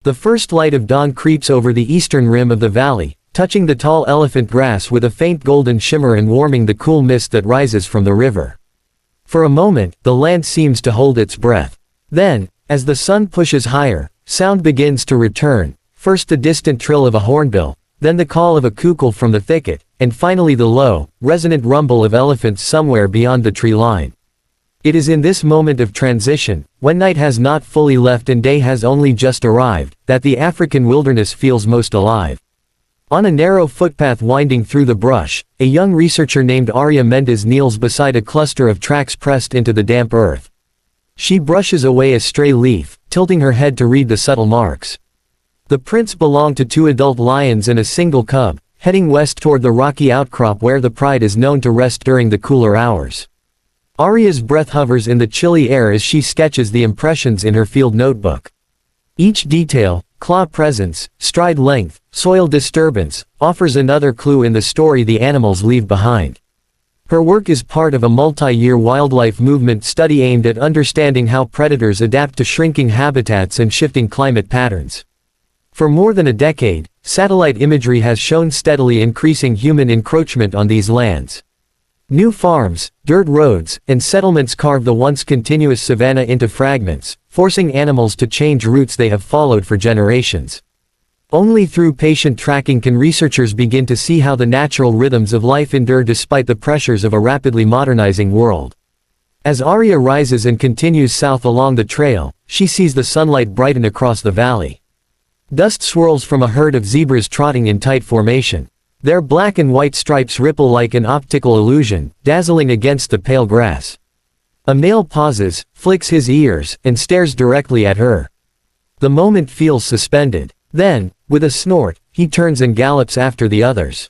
The first light of dawn creeps over the eastern rim of the valley, touching the tall elephant grass with a faint golden shimmer and warming the cool mist that rises from the river. For a moment, the land seems to hold its breath. Then, as the sun pushes higher, sound begins to return, first the distant trill of a hornbill, then the call of a cuckoo from the thicket, and finally the low, resonant rumble of elephants somewhere beyond the tree line. It is in this moment of transition, when night has not fully left and day has only just arrived, that the African wilderness feels most alive. On a narrow footpath winding through the brush, a young researcher named Aria Mendes kneels beside a cluster of tracks pressed into the damp earth. She brushes away a stray leaf, tilting her head to read the subtle marks. The prints belong to 2 adult lions and a single cub, heading west toward the rocky outcrop where the pride is known to rest during the cooler hours. Aria's breath hovers in the chilly air as she sketches the impressions in her field notebook. Each detail, claw presence, stride length, soil disturbance, offers another clue in the story the animals leave behind. Her work is part of a multi-year wildlife movement study aimed at understanding how predators adapt to shrinking habitats and shifting climate patterns. For more than a decade, satellite imagery has shown steadily increasing human encroachment on these lands. New farms, dirt roads, and settlements carve the once continuous savanna into fragments, forcing animals to change routes they have followed for generations. Only through patient tracking can researchers begin to see how the natural rhythms of life endure despite the pressures of a rapidly modernizing world. As Aria rises and continues south along the trail, she sees the sunlight brighten across the valley. Dust swirls from a herd of zebras trotting in tight formation. Their black and white stripes ripple like an optical illusion, dazzling against the pale grass. A male pauses, flicks his ears, and stares directly at her. The moment feels suspended. Then, with a snort, he turns and gallops after the others.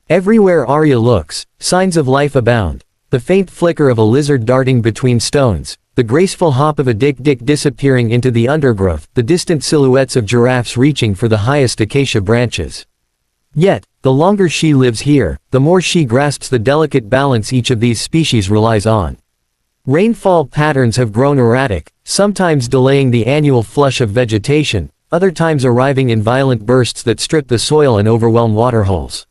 Everywhere Aria looks, signs of life abound. The faint flicker of a lizard darting between stones, the graceful hop of a dik disappearing into the undergrowth, the distant silhouettes of giraffes reaching for the highest acacia branches. Yet, the longer she lives here, the more she grasps the delicate balance each of these species relies on. Rainfall patterns have grown erratic, sometimes delaying the annual flush of vegetation, other times arriving in violent bursts that strip the soil and overwhelm waterholes.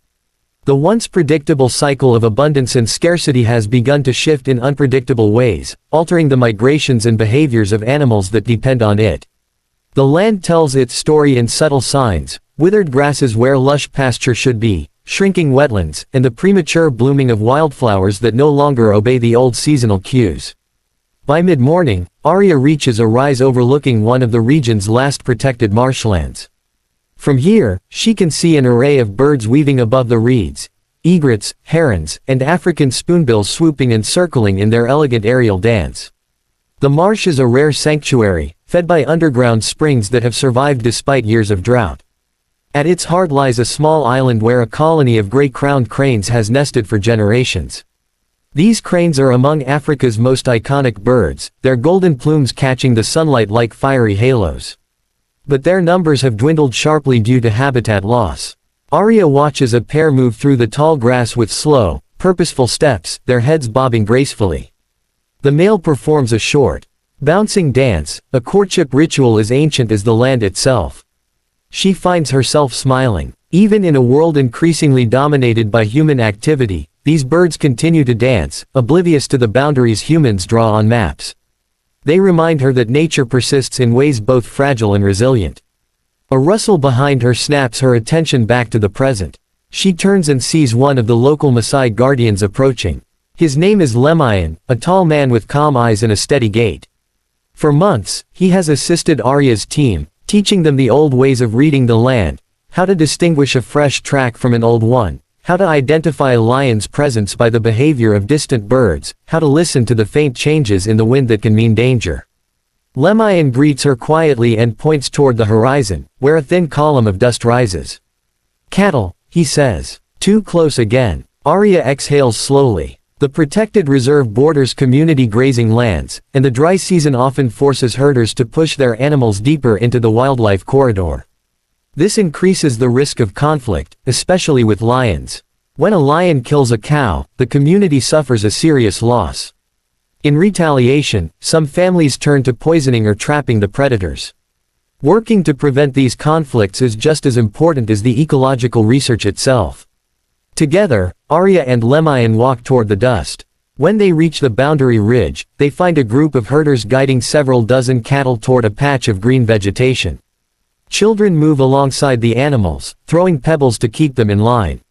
The once predictable cycle of abundance and scarcity has begun to shift in unpredictable ways, altering the migrations and behaviors of animals that depend on it. The land tells its story in subtle signs: withered grasses where lush pasture should be, shrinking wetlands, and the premature blooming of wildflowers that no longer obey the old seasonal cues. By mid-morning, Aria reaches a rise overlooking one of the region's last protected marshlands. From here, she can see an array of birds weaving above the reeds: egrets, herons, and African spoonbills swooping and circling in their elegant aerial dance. The marsh is a rare sanctuary, fed by underground springs that have survived despite years of drought. At its heart lies a small island where a colony of gray-crowned cranes has nested for generations. These cranes are among Africa's most iconic birds, their golden plumes catching the sunlight like fiery halos. But their numbers have dwindled sharply due to habitat loss. Aria watches a pair move through the tall grass with slow, purposeful steps, their heads bobbing gracefully. The male performs a short, bouncing dance, a courtship ritual as ancient as the land itself. She finds herself smiling. Even in a world increasingly dominated by human activity, these birds continue to dance, oblivious to the boundaries humans draw on maps. They remind her that nature persists in ways both fragile and resilient. A rustle behind her snaps her attention back to the present. She turns and sees one of the local Maasai guardians approaching. His name is Lemayan, a tall man with calm eyes and a steady gait. For months, he has assisted Aria's team, teaching them the old ways of reading the land, how to distinguish a fresh track from an old one, how to identify a lion's presence by the behavior of distant birds, how to listen to the faint changes in the wind that can mean danger. Lemayan greets her quietly and points toward the horizon, where a thin column of dust rises. "Cattle," he says. "Too close again." Aria exhales slowly. The protected reserve borders community grazing lands, and the dry season often forces herders to push their animals deeper into the wildlife corridor. This increases the risk of conflict, especially with lions. When a lion kills a cow, the community suffers a serious loss. In retaliation, some families turn to poisoning or trapping the predators. Working to prevent these conflicts is just as important as the ecological research itself. Together, Aria and Lemayan walk toward the dust. When they reach the boundary ridge, they find a group of herders guiding several dozen cattle toward a patch of green vegetation. Children move alongside the animals, throwing pebbles to keep them in line.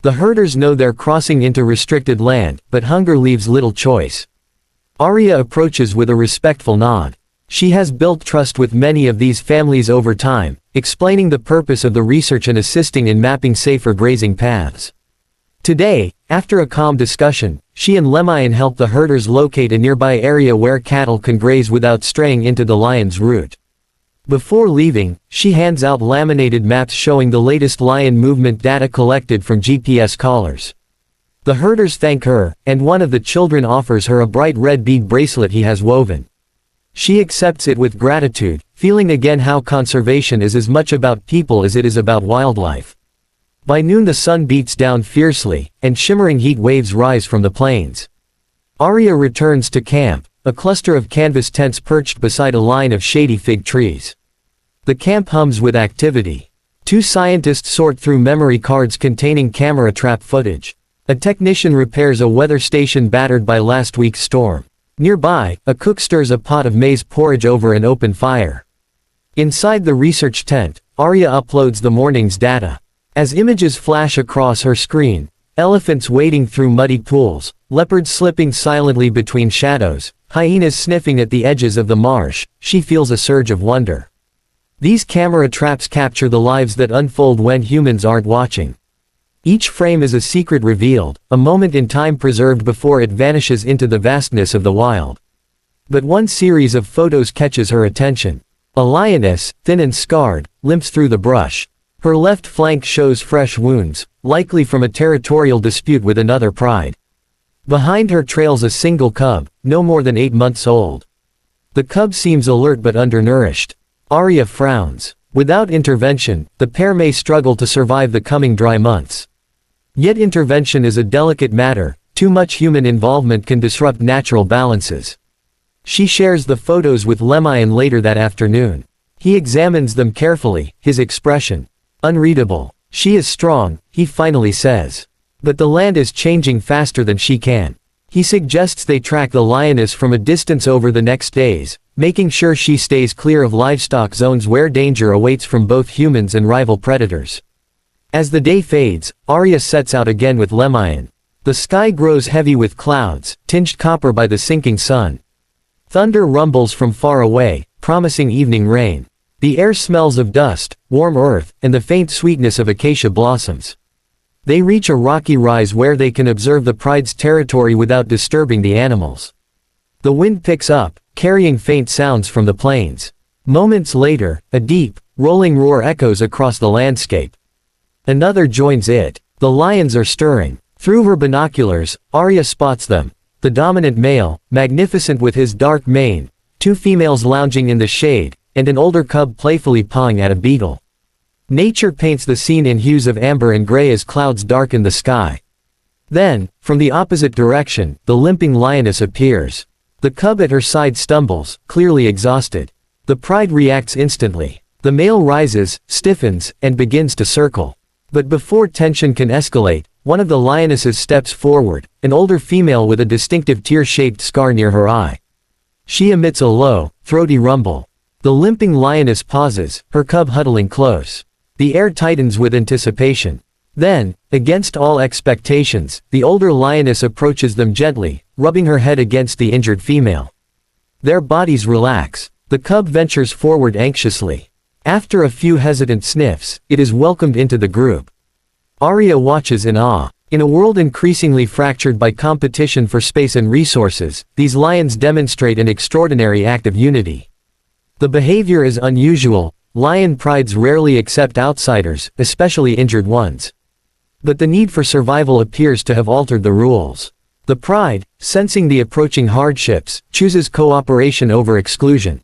The herders know they're crossing into restricted land, but hunger leaves little choice. Aria approaches with a respectful nod. She has built trust with many of these families over time, explaining the purpose of the research and assisting in mapping safer grazing paths. Today, after a calm discussion, she and Lemayan help the herders locate a nearby area where cattle can graze without straying into the lion's route. Before leaving, she hands out laminated maps showing the latest lion movement data collected from GPS collars. The herders thank her, and one of the children offers her a bright red bead bracelet he has woven. She accepts it with gratitude, feeling again how conservation is as much about people as it is about wildlife. By noon the sun beats down fiercely, and shimmering heat waves rise from the plains. Aria returns to camp, a cluster of canvas tents perched beside a line of shady fig trees. The camp hums with activity. Two scientists sort through memory cards containing camera trap footage. A technician repairs a weather station battered by last week's storm. Nearby, a cook stirs a pot of maize porridge over an open fire. Inside the research tent, Aria uploads the morning's data. As images flash across her screen, elephants wading through muddy pools, leopards slipping silently between shadows, hyenas sniffing at the edges of the marsh, she feels a surge of wonder. These camera traps capture the lives that unfold when humans aren't watching. Each frame is a secret revealed, a moment in time preserved before it vanishes into the vastness of the wild. But one series of photos catches her attention. A lioness, thin and scarred, limps through the brush. Her left flank shows fresh wounds, likely from a territorial dispute with another pride. Behind her trails a single cub, no more than 8 months old. The cub seems alert but undernourished. Aria frowns. Without intervention, the pair may struggle to survive the coming dry months. Yet intervention is a delicate matter, too much human involvement can disrupt natural balances. She shares the photos with Lemayan later that afternoon. He examines them carefully, his expression unreadable. She is strong, he finally says. But the land is changing faster than she can. He suggests they track the lioness from a distance over the next days, making sure she stays clear of livestock zones where danger awaits from both humans and rival predators. As the day fades, Aria sets out again with Lemayan. The sky grows heavy with clouds, tinged copper by the sinking sun. Thunder rumbles from far away, promising evening rain. The air smells of dust, warm earth, and the faint sweetness of acacia blossoms. They reach a rocky rise where they can observe the pride's territory without disturbing the animals. The wind picks up, carrying faint sounds from the plains. Moments later, a deep, rolling roar echoes across the landscape. Another joins it. The lions are stirring. Through her binoculars, Aria spots them. The dominant male, magnificent with his dark mane, two females lounging in the shade, and an older cub playfully pawing at a beetle. Nature paints the scene in hues of amber and gray as clouds darken the sky. Then, from the opposite direction, the limping lioness appears. The cub at her side stumbles, clearly exhausted. The pride reacts instantly. The male rises, stiffens, and begins to circle. But before tension can escalate, one of the lionesses steps forward, an older female with a distinctive tear-shaped scar near her eye. She emits a low, throaty rumble. The limping lioness pauses, her cub huddling close. The air tightens with anticipation. Then, against all expectations, the older lioness approaches them gently, rubbing her head against the injured female. Their bodies relax. The cub ventures forward anxiously. After a few hesitant sniffs, it is welcomed into the group. Aria watches in awe. In a world increasingly fractured by competition for space and resources, these lions demonstrate an extraordinary act of unity. The behavior is unusual. Lion prides rarely accept outsiders, especially injured ones. But the need for survival appears to have altered the rules. The pride, sensing the approaching hardships, chooses cooperation over exclusion.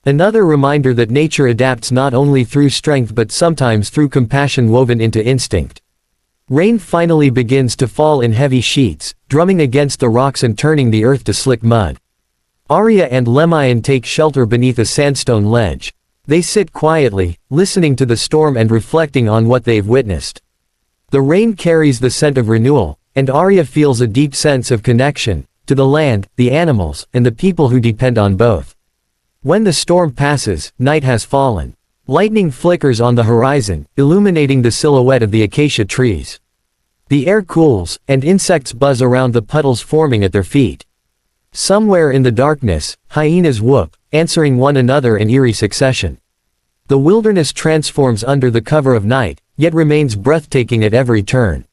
Another reminder that nature adapts not only through strength but sometimes through compassion woven into instinct. Rain finally begins to fall in heavy sheets, drumming against the rocks and turning the earth to slick mud. Aria and Lemayan take shelter beneath a sandstone ledge. They sit quietly, listening to the storm and reflecting on what they've witnessed. The rain carries the scent of renewal, and Aria feels a deep sense of connection to the land, the animals, and the people who depend on both. When the storm passes, night has fallen. Lightning flickers on the horizon, illuminating the silhouette of the acacia trees. The air cools, and insects buzz around the puddles forming at their feet. Somewhere in the darkness, hyenas whoop, answering one another in eerie succession. The wilderness transforms under the cover of night, yet remains breathtaking at every turn.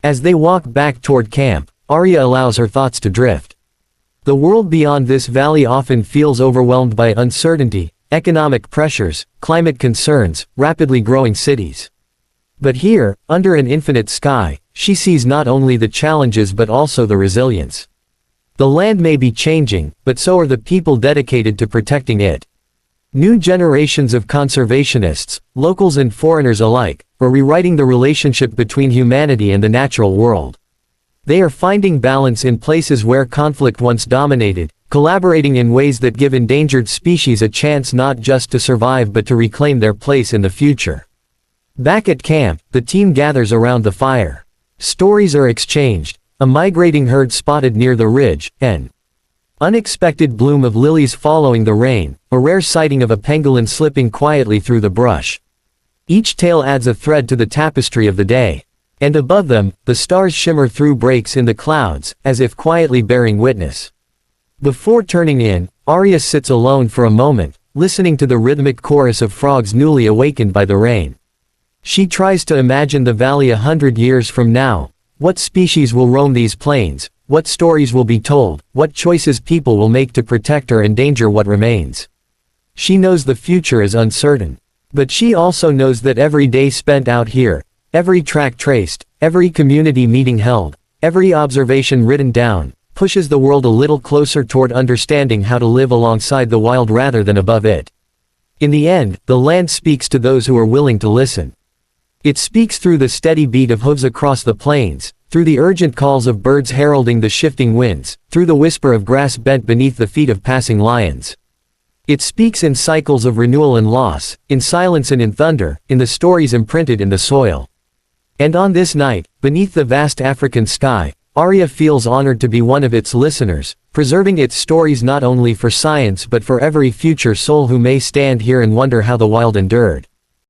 As they walk back toward camp, Aria allows her thoughts to drift. The world beyond this valley often feels overwhelmed by uncertainty, economic pressures, climate concerns, rapidly growing cities. But here, under an infinite sky, she sees not only the challenges but also the resilience. The land may be changing, but so are the people dedicated to protecting it. New generations of conservationists, locals and foreigners alike, are rewriting the relationship between humanity and the natural world. They are finding balance in places where conflict once dominated, collaborating in ways that give endangered species a chance not just to survive but to reclaim their place in the future. Back at camp, the team gathers around the fire. Stories are exchanged, a migrating herd spotted near the ridge, an unexpected bloom of lilies following the rain, a rare sighting of a pangolin slipping quietly through the brush. Each tale adds a thread to the tapestry of the day. And above them, the stars shimmer through breaks in the clouds, as if quietly bearing witness. Before turning in, Aria sits alone for a moment, listening to the rhythmic chorus of frogs newly awakened by the rain. She tries to imagine the valley 100 years from now. What species will roam these plains? What stories will be told? What choices people will make to protect or endanger what remains? She knows the future is uncertain. But she also knows that every day spent out here, every track traced, every community meeting held, every observation written down, pushes the world a little closer toward understanding how to live alongside the wild rather than above it. In the end, the land speaks to those who are willing to listen. It speaks through the steady beat of hooves across the plains, through the urgent calls of birds heralding the shifting winds, through the whisper of grass bent beneath the feet of passing lions. It speaks in cycles of renewal and loss, in silence and in thunder, in the stories imprinted in the soil. And on this night, beneath the vast African sky, Aria feels honored to be one of its listeners, preserving its stories not only for science but for every future soul who may stand here and wonder how the wild endured.